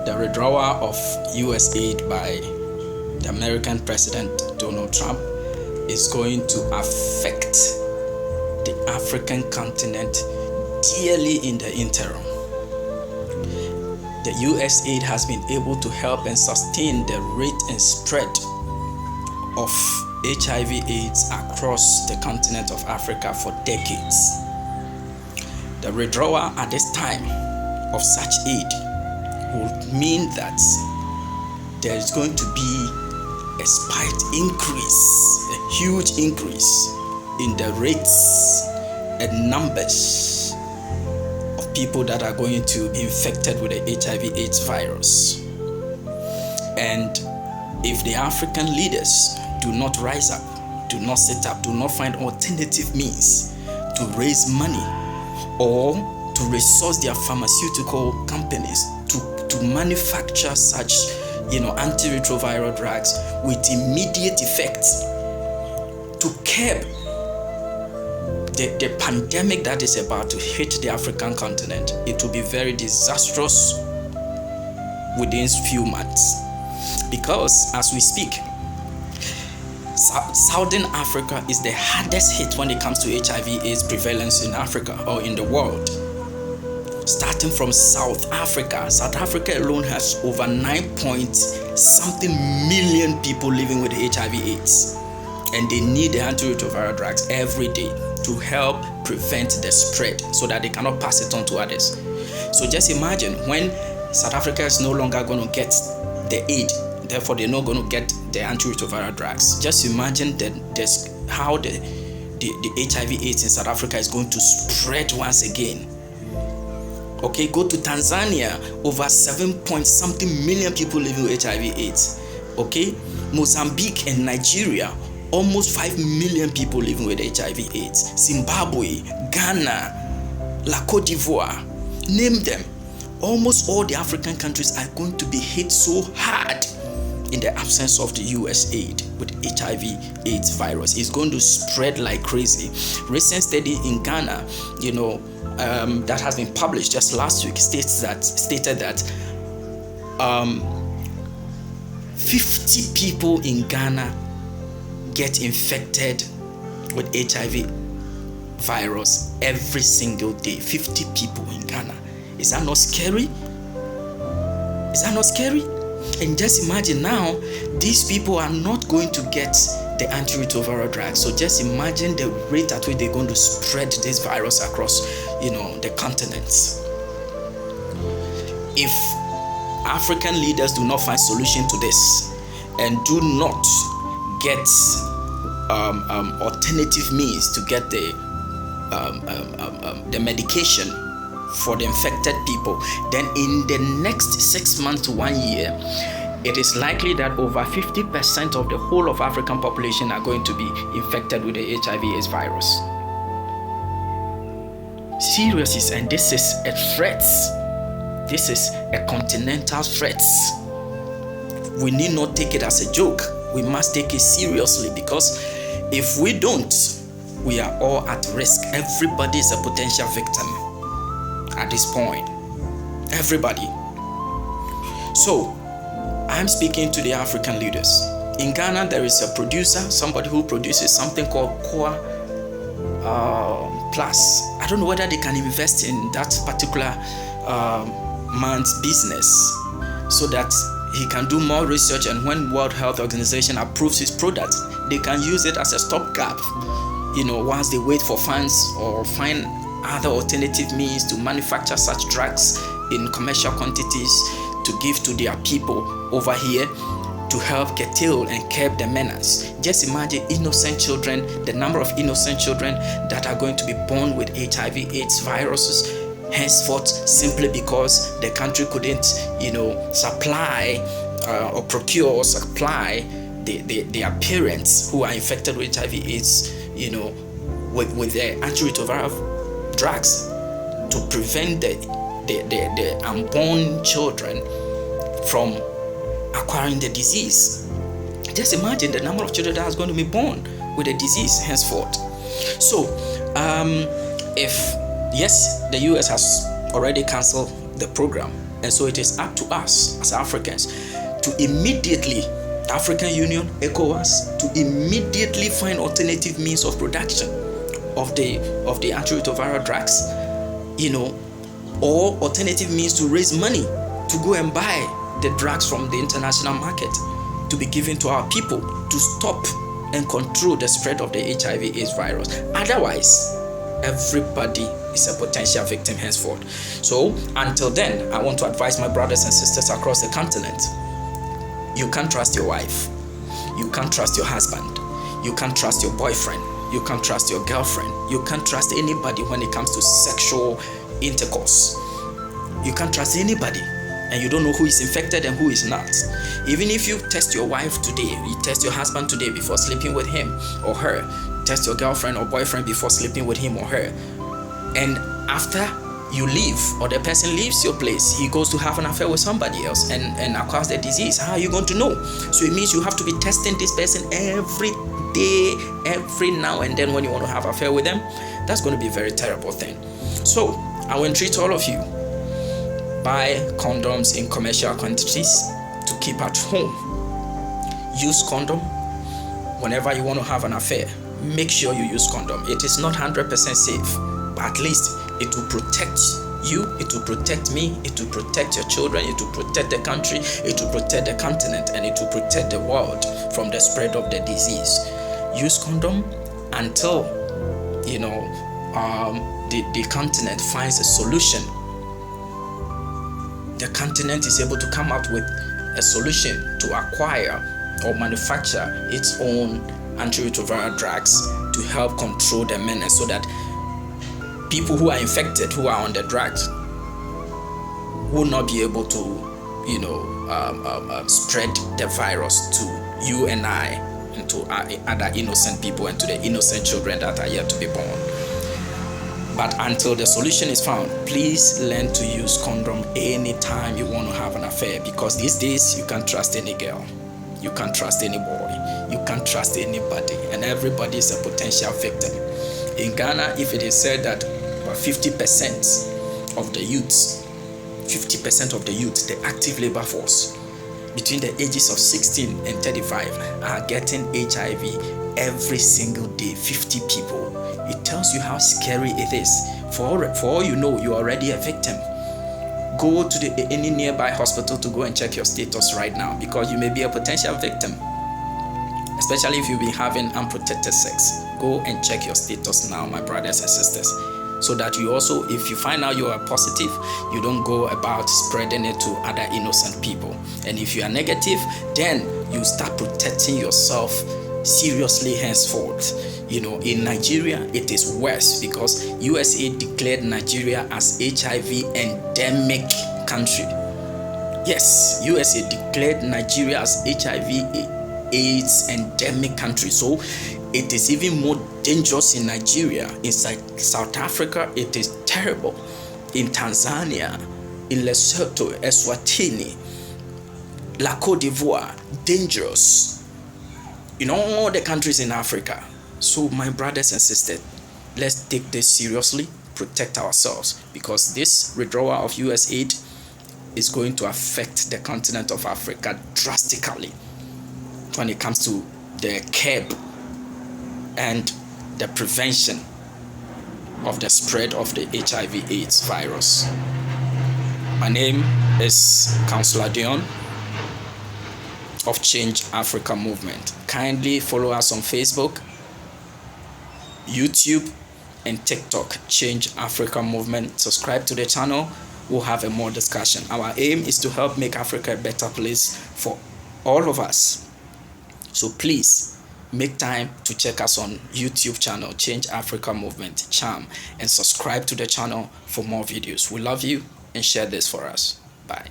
the withdrawal of US aid by the American President Donald Trump is going to affect the African continent dearly in the interim. The US aid has been able to help and sustain the rate and spread of HIV/AIDS across the continent of Africa for decades. The withdrawal at this time of such aid will mean that there is going to be a spiked increase, a huge increase in the rates and numbers of people that are going to be infected with the HIV/AIDS virus. And if the African leaders do not rise up, do not set up, do not find alternative means to raise money or to resource their pharmaceutical companies to manufacture such antiretroviral drugs with immediate effect to curb the pandemic that is about to hit the African continent, it will be very disastrous within few months. Because as we speak, Southern Africa is the hardest hit when it comes to HIV/AIDS prevalence in Africa or in the world. Starting from South Africa alone has over 9-point-something million people living with HIV/AIDS, and they need the antiretroviral drugs every day to help prevent the spread so that they cannot pass it on to others. So just imagine when South Africa is no longer going to get the aid, therefore they're not going to get the antiretroviral drugs. Just imagine how the HIV/AIDS in South Africa is going to spread once again. Okay, go to Tanzania, over 7-point-something million people living with HIV/AIDS. Okay, Mozambique and Nigeria, almost 5 million people living with HIV/AIDS. Zimbabwe, Ghana, La Côte d'Ivoire, name them. Almost all the African countries are going to be hit so hard in the absence of the US aid with HIV/AIDS virus. It's going to spread like crazy. Recent study in Ghana, that has been published just last week stated that 50 people in Ghana get infected with HIV virus every single day. 50 people in Ghana. Is that not scary? Is that not scary? And just imagine now, these people are not going to get the antiretroviral drugs. So just imagine the rate at which they're going to spread this virus across, the continents. If African leaders do not find solution to this and do not get alternative means to get the medication for the infected people, then in the next 6 months to 1 year, it is likely that over 50% of the whole of African population are going to be infected with the HIV/AIDS virus. Seriously, and this is a threat. This is a continental threat. We need not take it as a joke. We must take it seriously, because if we don't, we are all at risk. Everybody is a potential victim at this point. Everybody. So, I'm speaking to the African leaders. In Ghana, there is a producer, somebody who produces something called Core Plus. I don't know whether they can invest in that particular man's business so that he can do more research, and when World Health Organization approves his product, they can use it as a stopgap, once they wait for funds or find other alternative means to manufacture such drugs in commercial quantities to give to their people over here to help curtail and curb the menace. Just imagine innocent children, the number of innocent children that are going to be born with HIV/AIDS viruses henceforth, simply because the country couldn't, supply or procure or supply their parents who are infected with HIV/AIDS, with the antiretroviral drugs to prevent the unborn children from acquiring the disease. Just imagine the number of children that is going to be born with the disease henceforth. So, if yes, the US has already cancelled the program, And so it is up to us as Africans to immediately, the African Union, ECOWAS, to immediately find alternative means of production of the antiretroviral drugs, or alternative means to raise money to go and buy the drugs from the international market to be given to our people to stop and control the spread of the HIV/AIDS virus. Otherwise, everybody is a potential victim henceforth. So until then, I want to advise my brothers and sisters across the continent. You can't trust your wife. You can't trust your husband. You can't trust your boyfriend. You can't trust your girlfriend. You can't trust anybody when it comes to sexual intercourse. You can't trust anybody, and you don't know who is infected and who is not. Even if you test your wife today, you test your husband today before sleeping with him or her, test your girlfriend or boyfriend before sleeping with him or her, and after you leave, or the person leaves your place, he goes to have an affair with somebody else and acquires the disease, how are you going to know? So it means you have to be testing this person every day, every now and then when you want to have an affair with them. That's going to be a very terrible thing. So I will entreat all of you, buy condoms in commercial quantities to keep at home. Use condom whenever you want to have an affair. Make sure you use condom. It is not 100% safe, but at least it will protect you, it will protect me, it will protect your children, it will protect the country, it will protect the continent, and it will protect the world from the spread of the disease. Use condom until the continent finds a solution. The continent is able to come up with a solution to acquire or manufacture its own antiretroviral drugs to help control the menace, so that people who are infected, who are on the drugs, will not be able to, spread the virus to you and I, and to other innocent people, and to the innocent children that are yet to be born. But until the solution is found, please learn to use condom anytime you want to have an affair, because these days you can't trust any girl, you can't trust any boy, you can't trust anybody, and everybody is a potential victim. In Ghana, if it is said that about 50% of the youths, the active labor force between the ages of 16 and 35 are getting HIV every single day, 50 people. It tells you how scary it is. For all you know, you're already a victim. Go to any nearby hospital to go and check your status right now, because you may be a potential victim, especially if you've been having unprotected sex. Go and check your status now, my brothers and sisters, so that you also, if you find out you are positive, you don't go about spreading it to other innocent people. And if you are negative, then you start protecting yourself seriously henceforth. In Nigeria, it is worse, because USA declared Nigeria as HIV endemic country. Yes, USA declared Nigeria as HIV/AIDS endemic country. So it is even more dangerous in Nigeria. In South Africa, it is terrible. In Tanzania, in Lesotho, Eswatini, La Côte d'Ivoire, dangerous. In all the countries in Africa. So my brothers and sisters, let's take this seriously, protect ourselves, because this withdrawal of US aid is going to affect the continent of Africa drastically when it comes to the curb and the prevention of the spread of the HIV/AIDS virus. My name is Councillor Dion of Change Africa Movement. Kindly follow us on Facebook, YouTube, and TikTok, Change Africa Movement. Subscribe to the channel. We'll have a more discussion. Our aim is to help make Africa a better place for all of us. So please make time to check us on YouTube channel, Change Africa Movement, CHAM, and subscribe to the channel for more videos. We love you, and share this for us. Bye.